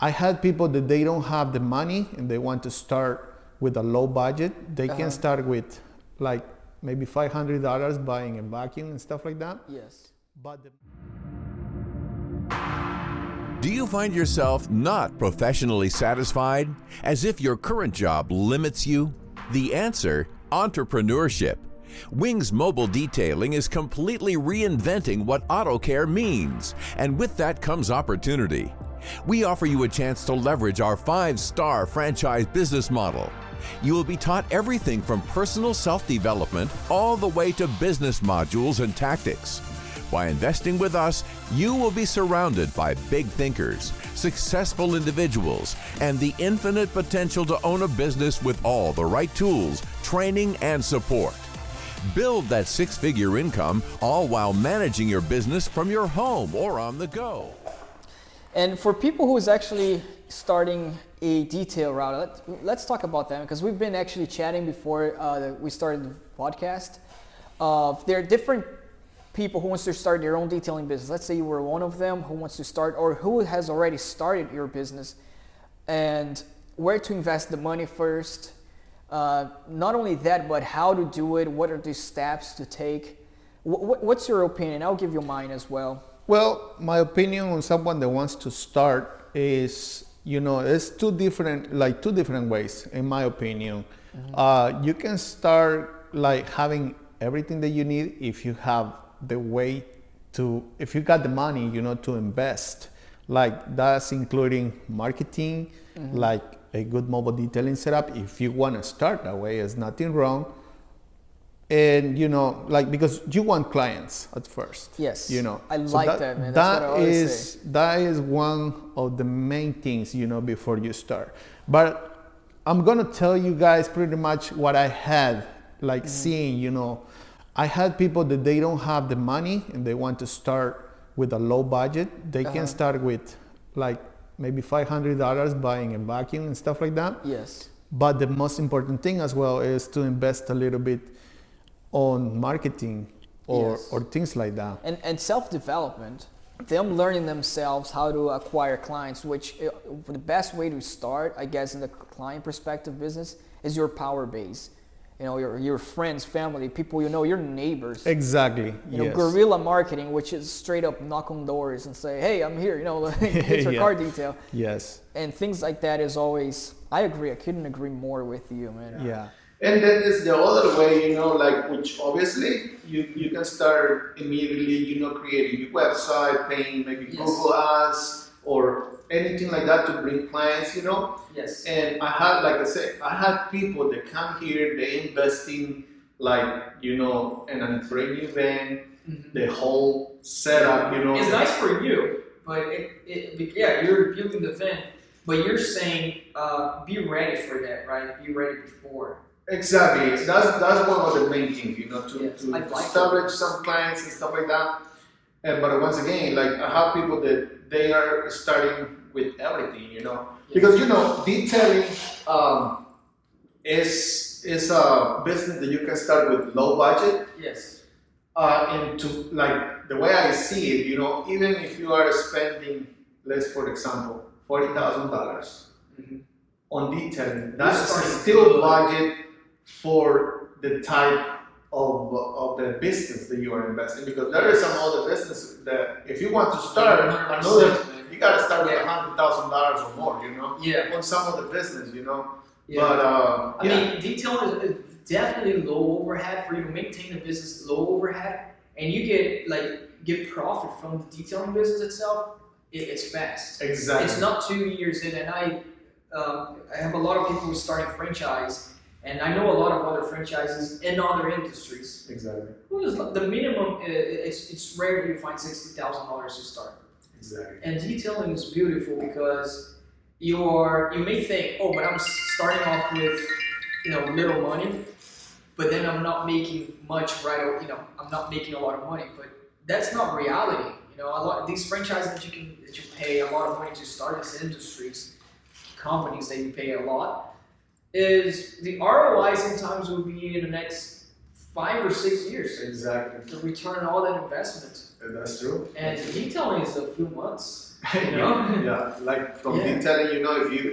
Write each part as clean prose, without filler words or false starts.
I had people that they don't have the money and they want to start with a low budget. They can start with like maybe $500 buying a vacuum and stuff like that. Yes. But Do you find yourself not professionally satisfied, as if your current job limits you? The answer: entrepreneurship. Wings Mobile Detailing is completely reinventing what auto care means, and with that comes opportunity. We offer you a chance to leverage our 5-star franchise business model. You will be taught everything from personal self-development all the way to business modules and tactics. By investing with us, you will be surrounded by big thinkers, successful individuals, and the infinite potential to own a business with all the right tools, training, and support. Build that 6-figure income, all while managing your business from your home or on the go. And for people who is actually starting a detail route, let's talk about that, because we've been actually chatting before we started the podcast. There are different people who wants to start their own detailing business. Let's say you were one of them who wants to start, or who has already started your business, and where to invest the money first. Not only that, but how to do it. What are the steps to take? What's your opinion? I'll give you mine as well. Well, my opinion on someone that wants to start is, it's two different ways, in my opinion. You can start like having everything that you need if you have the way to, if you got the money, to invest. Like that's including marketing, like a good mobile detailing setup. If you want to start that way, there's nothing wrong. And because you want clients at first. Yes. I So like that, man. That's what I always say. That is one of the main things, before you start. But I'm gonna tell you guys pretty much what I had, seeing, I had people that they don't have the money and they want to start with a low budget. They can start with like maybe $500 buying a vacuum and stuff like that. Yes. But the most important thing as well is to invest a little bit on marketing or things like that. And self-development, them learning themselves how to acquire clients, which the best way to start, I guess, in the client perspective business is your power base. Your friends, family, people your neighbors. Exactly. Guerrilla marketing, which is straight up knock on doors and say, hey, I'm here, it's your car detail. Yes. And things like that is always, I agree, I couldn't agree more with you, man. Yeah. And then there's the other way, which obviously you can start immediately, creating your website, paying maybe Google Ads or anything like that to bring clients, Yes. And I had, like I said, I had people that come here, they invest in in a brand new van, the whole setup, It's nice for you, but you're building the van, but you're saying be ready for that, right? Be ready before. Exactly. That's one of the main things, to like establish some clients and stuff like that. But once again, I have people that they are starting with everything, because detailing is a business that you can start with low budget. Yes. And to the way I see it, even if you are spending, for example, $40,000 on detailing, that's still budget for the type of the business that you are investing, because there is some other business that if you want to start you got to start with $100,000 or more, on some of the business, Yeah. But I mean, detailing is definitely low overhead for you to maintain a business, low overhead, and you get profit from the detailing business itself. It's fast. Exactly. It's not 2 years in, and I have a lot of people who are starting franchise. And I know a lot of other franchises in other industries. Exactly. The minimum, it's rare you find $60,000 to start. Exactly. And detailing is beautiful because you may think, oh, but I'm starting off with little money, but then I'm not making much I'm not making a lot of money. But that's not reality. A lot of these franchises that you pay a lot of money to start these industries, companies that you pay a lot. Is the ROI sometimes will be in the next 5 or 6 years. Exactly. To return all that investment. That's true. And detailing is a few months. You know? Yeah, like from Yeah. detailing,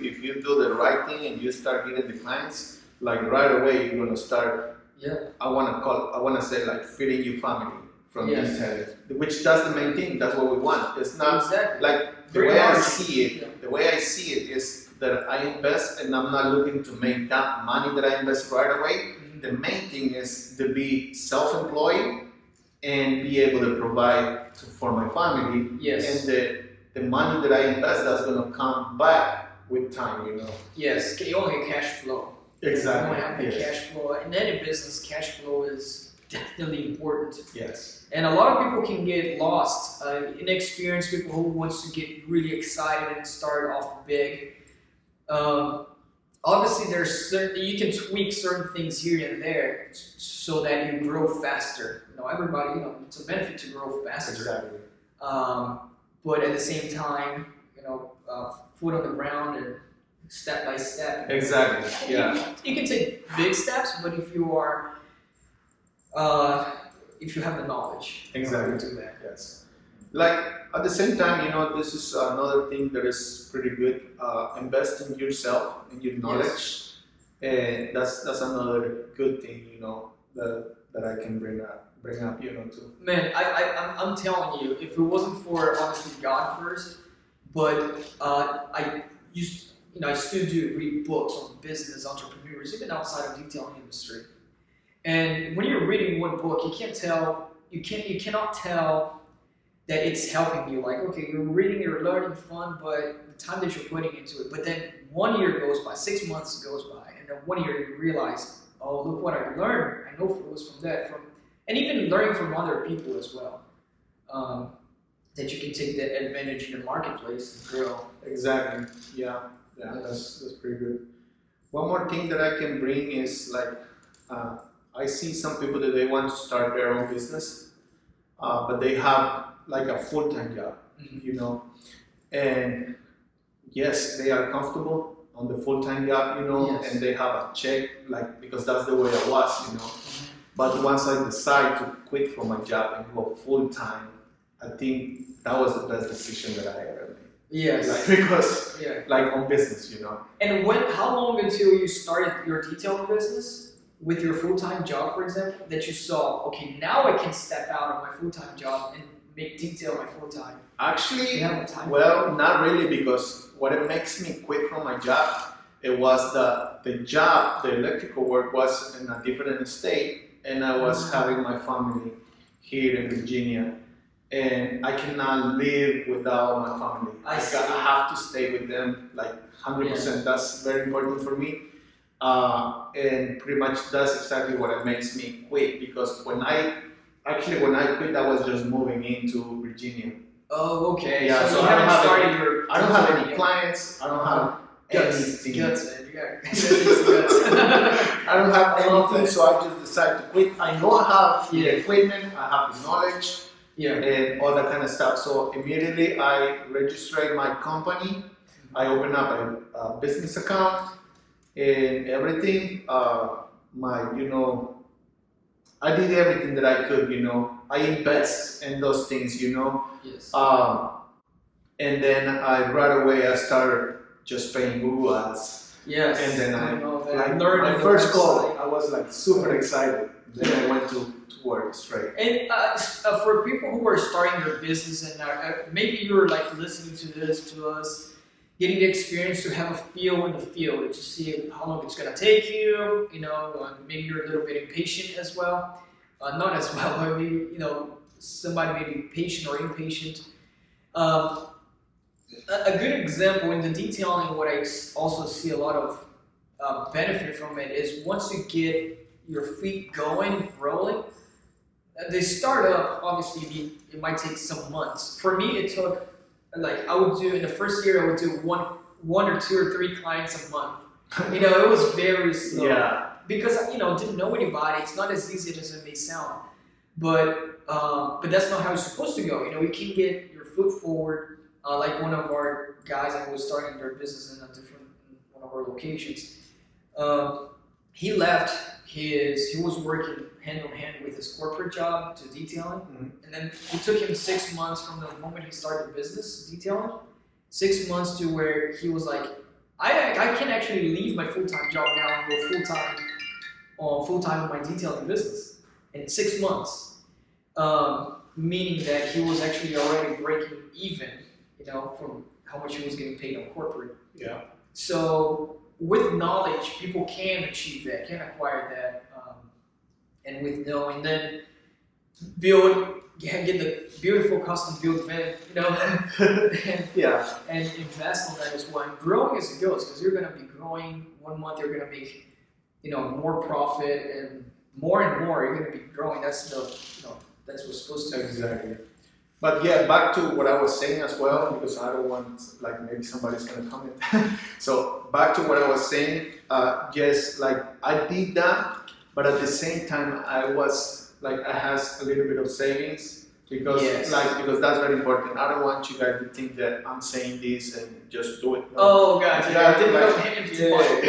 if you do the right thing and you start getting the clients, like right away you're gonna start. Yeah. I wanna say like feeding your family from Yes. detailing, which that's the main thing. That's what we want. It's not Exactly. like the Very way I hard. see it. Yeah. The way I see it is that I invest and I'm not looking to make that money that I invest right away. Mhm. The main thing is to be self-employed and be able to provide for my family. Yes. And the money that I invest, that's gonna come back with time, Yes. You only get cash flow. Exactly. You want to have the Yes. cash flow. In any business, cash flow is definitely important. Yes. And a lot of people can get lost. Inexperienced people who wants to get really excited and start off big. Obviously, you can tweak certain things here and there so that you grow faster. Everybody, it's a benefit to grow faster. Exactly. But at the same time, foot on the ground and step by step. Exactly. Yeah. You can take big steps, but if you have the knowledge, Exactly. you can do that. Yes. Like at the same time, this is another thing that is pretty good. Invest in yourself and your knowledge, and that's another good thing, that I can bring up, too. Man, I'm telling you, if it wasn't for honestly God first, but I still do read books on business, entrepreneurs, even outside of detailing industry. And when you're reading one book, you cannot tell that it's helping you. Like, okay, you're reading, you're learning, fun, but the time that you're putting into it. But then 1 year goes by, 6 months goes by, and then 1 year you realize, oh, look what I learned. I know it was from that, and even learning from other people as well. That you can take that advantage in the marketplace and grow. Exactly. Yeah. That's pretty good. One more thing that I can bring is like, I see some people that they want to start their own business, but they have like a full-time job, Mm-hmm. And yes, they are comfortable on the full-time job, Yes. and they have a check, like, because that's the way I was, But once I decide to quit from my job and go full-time, I think that was the best decision that I ever made. Yes. Because, like, on business, And how long until you started your detailing business with your full-time job, for example, that you saw, okay, now I can step out of my full-time job and make detail my full-time? Actually, You have a time well, not really, because what it makes me quit from my job, it was the job, the electrical work was in a different state, and I was having my family here in Virginia, and I cannot live without my family. I have to stay with them like 100%. That's very important for me. And pretty much that's exactly what makes me quit, because when I quit, I was just moving into Virginia. Oh, okay. Yeah, so so you I don't haven't have started any, your. I don't have any clients. I don't have Guts, anything. man. You got guts. I don't have I love anything, that. so I just decided to quit. I know I have the equipment, I have the knowledge, and all that kind of stuff. So immediately I registered my company. I opened up a business account and everything. I did everything that I could. I invest in those things. Yes. And then right away I started just paying Google ads. Yes. And then I learned my the first website. call, I was like super excited. Then I went to work straight. And for people who are starting their business and maybe you're like listening to us, getting the experience to have a feel in the field to see how long it's gonna take you. Maybe you're a little bit impatient as well. Not as well, but maybe somebody may be patient or impatient. A good example in the detailing, what I also see a lot of benefit from it is once you get your feet going, rolling, the startup, obviously, it might take some months. For me, it took, I would do, in the first year, I would do one or two or three clients a month. It was very slow. Yeah. Because, didn't know anybody. It's not as easy as it may sound. But that's not how it's supposed to go. You can get your foot forward. Like one of our guys that was starting their business in one of our locations. he left he was working hand in hand with his corporate job to detailing, and then it took him 6 months from the moment he started business detailing, 6 months to where he was like, I can actually leave my full-time job now and go full-time in my detailing business in 6 months, meaning that he was actually already breaking even, from how much he was getting paid on corporate. Yeah. So with knowledge, people can achieve that, can acquire that, and with knowing, then get the beautiful custom built van, and, Yeah. and invest on that as well. And growing as it goes, because you're going to be growing. 1 month you're going to make, more profit, and more you're going to be growing. That's that's what's supposed to. Exactly. But yeah, back to what I was saying as well, because I don't want, like, maybe somebody's gonna comment. So back to what I was saying, yes, like I did that, but at the same time I was like, I has a little bit of savings because Yes. because that's very important. I don't want you guys to think that I'm saying this and just do it. No. Oh, guys, Yeah, I didn't like- go hand into pocket.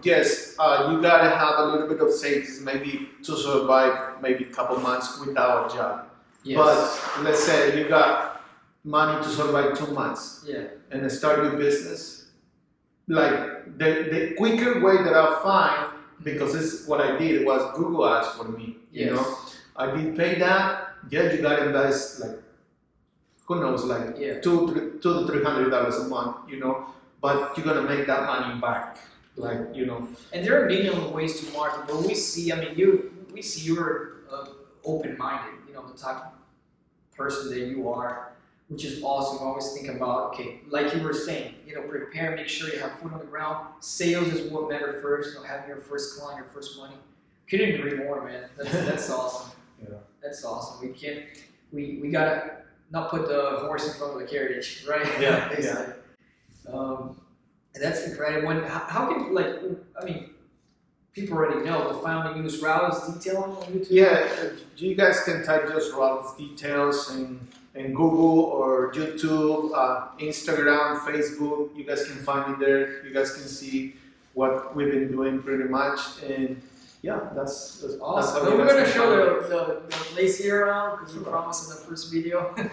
Yes, you gotta have a little bit of savings, maybe to survive maybe a couple months without a job. Yes. But let's say you got money to survive 2 months Yeah. and start your business. Like the quicker way that I find, because this is what I did, was Google Ads for me. You Yes. know, I did pay that. Yeah, you gotta invest like, who knows, like Yeah. $200 to $300 a month. But you're gonna make that money back. Like And there are a million ways to market, but we see you're open-minded, the type of person that you are, which is awesome. Always think about, okay, like you were saying, prepare, make sure you have foot on the ground. Sales is what matters first, having your first client, your first money. Couldn't agree more, man. That's awesome. Yeah. That's awesome. We gotta not put the horse in front of the carriage, right? Yeah, Exactly. And that's incredible. How can, people already know, the founding use Ralda's detailing on YouTube? Yeah, you guys can type just Ralda's details in Google or YouTube, Instagram, Facebook. You guys can find it there. You guys can see what we've been doing pretty much. And yeah, that's Awesome. That's how And you we're guys going to can show find the place here around, because we promised in the first video. it.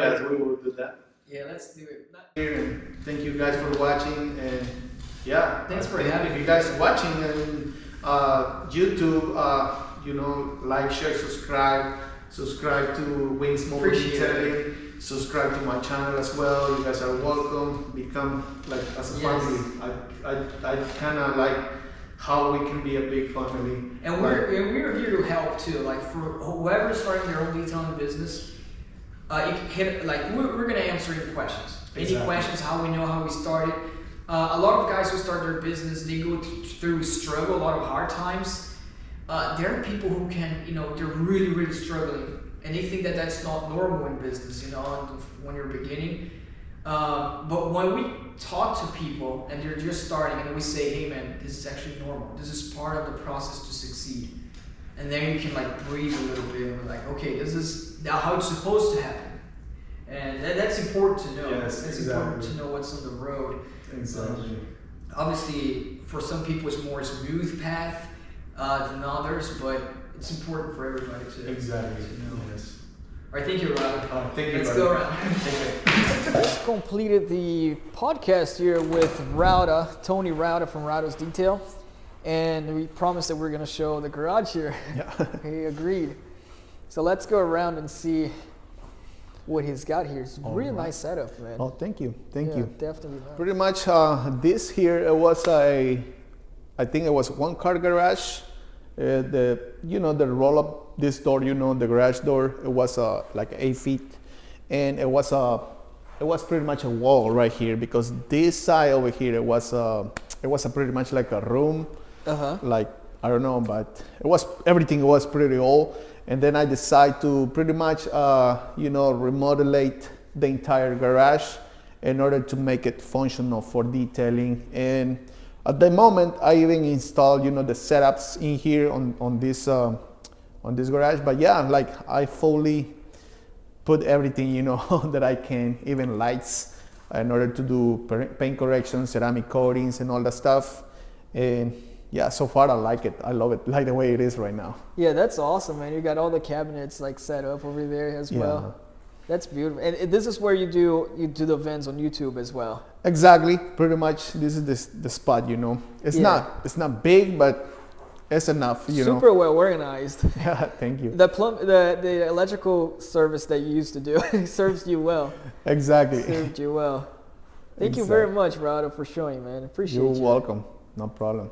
Yes, we will do that. Yeah, let's do it. Here, and thank you guys for watching. And yeah, Thanks for if having you me. guys are watching and YouTube, like, share, subscribe to Wings Mobile Appreciate Detailing, subscribe to my channel as well. You guys are welcome. Become like as a Yes. family. I kind of like how we can be a big family. And we're here to help too. Like for whoever's starting their own detailing business, you can hit we're gonna answer your questions. Any Exactly. questions? How we know how we started. A lot of guys who start their business, they go through struggle, a lot of hard times. There are people who can, they're really, really struggling, and they think that that's not normal in business, when you're beginning. But when we talk to people and they're just starting, and we say, hey man, this is actually normal. This is part of the process to succeed. And then you can breathe a little bit and we're like, okay, this is now how it's supposed to happen. And that's important to know. Yes, It's exactly. important to know what's on the road. Exactly. Obviously, for some people, it's more smooth path than others, but it's important for everybody to Exactly. to know. Yes. All right, thank you, Ralda. Thank you. Let's buddy. go around. Just completed the podcast here with Ralda, Tony Ralda from Ralda's Detail, and we promised that we're going to show the garage here. Yeah. He agreed. So let's go around and see what he's got here. It's a All really right. nice setup, man. Oh, thank you. Thank Yeah, you. Definitely nice. Pretty much this here, it was I think it was one car garage. The roll up this door, the garage door, it was like 8 feet, and it was pretty much a wall right here, because this side over here it was pretty much like a room. Like, I don't know, but everything was pretty old. And then I decided to pretty much remodulate the entire garage in order to make it functional for detailing. And at the moment, I even installed the setups in here on this garage. But yeah, like, I fully put everything that I can, even lights, in order to do paint corrections, ceramic coatings, and all that stuff. And yeah, so far I like it. I love it, like the way it is right now. Yeah, that's awesome, man. You got all the cabinets like set up over there as well. That's beautiful. And this is where you do the events on YouTube as well. Exactly, pretty much. This is the spot, you know. It's not big, but it's enough, you know. Super well organized. Yeah, thank you. The electrical service that you used to do serves you well. Exactly. Served you well. Thank you very much, Ralda, for showing, man. Appreciate you. You're welcome. No problem.